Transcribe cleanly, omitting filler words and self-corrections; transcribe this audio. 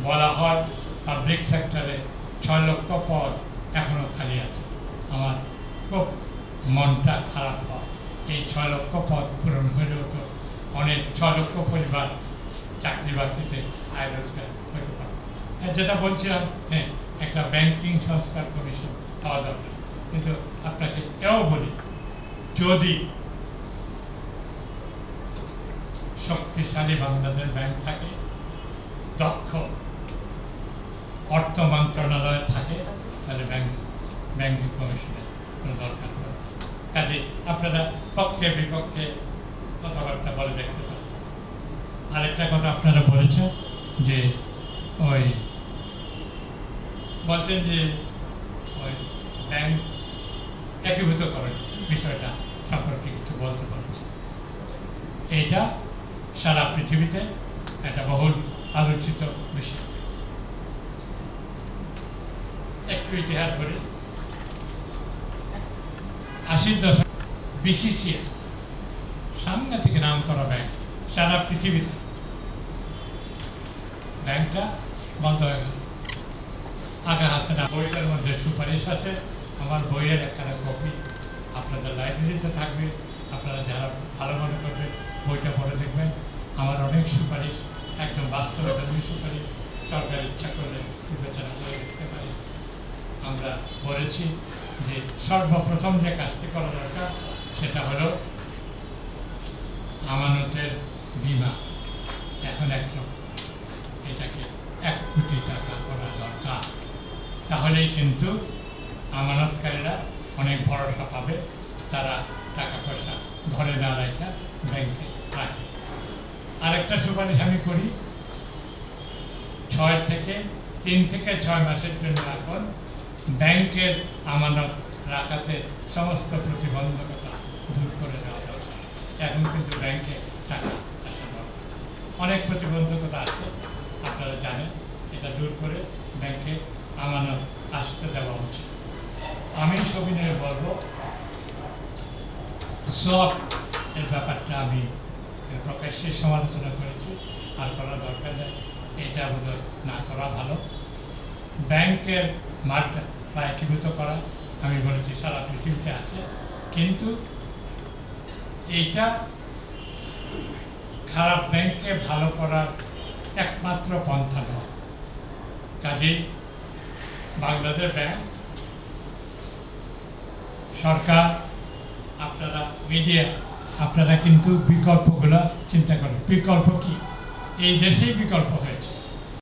বলা হয় পাবলিক সেক্টরে 6 লক্ষ পদ এখনো খালি আছে। আমার খুব মনটা খারাপ হয়। এই 6 লক্ষ পদ পূরণ হলেও তো অনেক 6 লক্ষ পরিবার চাকরি বাকরিতে আয় রোজগার হতে পারে। যেটা বলছিলাম, হ্যাঁ, একটা ব্যাংকিং সংস্কার কমিশন পাওয়া দরকার। কিন্তু আপনাকে এও বলি, যদি শক্তিশালী বাংলাদেশ ব্যাংক থাকে, দক্ষ অর্থ মন্ত্রণালয় থাকে, তাহলে ব্যাংকিং কমিশনের কোনো দরকার পড়ে। কাজে আপনারা পক্ষে বিপক্ষে কথাবার্তা বলে দেখতে পারেন। আরেকটা কথা আপনারা বলেছেন যে ওই বলছেন যে ওই ব্যাংক একীভূত করেন বিষয়টা সম্পর্কে কিছু বলতে পারছি। এইটা সারা পৃথিবীতে একটা বহুল আলোচিত বিষয়। একটু ইতিহাস বলি। 80 দশক বিসিসিআই সাংঘাতিক নাম করা ব্যাংক সারা পৃথিবীতে, ব্যাংকটা বন্ধ হয়ে গেল। আগা হাসিনা বইটার মধ্যে সুপারিশ আছে, আমার বইয়ের একটা কপি আপনাদের লাইব্রেরিতে থাকবে। আপনারা যারা ভালো মনে করবেন বইটা পড়ে দেখবেন। আমার অনেক সুপারিশ একদম বাস্তবধর্মী সুপারিশ, সরকার ইচ্ছা করলে বিবেচনা করে দেখতে পারি। আমরা বলেছি যে সর্বপ্রথম যে কাজটি করা দরকার সেটা হলো আমানতের বীমা। এখন এটাকে 1 কোটি টাকা করা দরকার। তাহলেই কিন্তু আমানতকারীরা অনেক ভরসা পাবে, তারা টাকা পয়সা ঘরে না রাখা ব্যাংকে রাখে। আরেকটা সুপারিশ আমি করি, 3 থেকে 6 মাসের জন্য এখন ব্যাংকের আমানত রাখাতে সমস্ত প্রতিবন্ধকতা দূর করে দেওয়া দরকার। এখন কিন্তু ব্যাংকে টাকা আসা দরকার, অনেক প্রতিবন্ধকতা আছে, আপনারা জানেন। এটা দূর করে ব্যাংকে আমানত আসতে দেওয়া উচিত। আমি সবিনয়ে বলবো, সব এর ব্যাপারটা আমি প্রকাশ্যে সমালোচনা করেছি, আর করার দরকার নেই। এটা বোধহয় না করা ভালো। ব্যাংকের মার্কেট বা একীভূত করা আমি বলেছি সারা পৃথিবীতে আছে, কিন্তু এইটা খারাপ ব্যাংককে ভালো করার একমাত্র পন্থা নয়। কাজেই বাংলাদেশ ব্যাংক, সরকার, আপনারা মিডিয়া, আপনারা কিন্তু বিকল্পগুলো চিন্তা করেন। বিকল্প কি? এই দেশেই বিকল্প হয়েছে।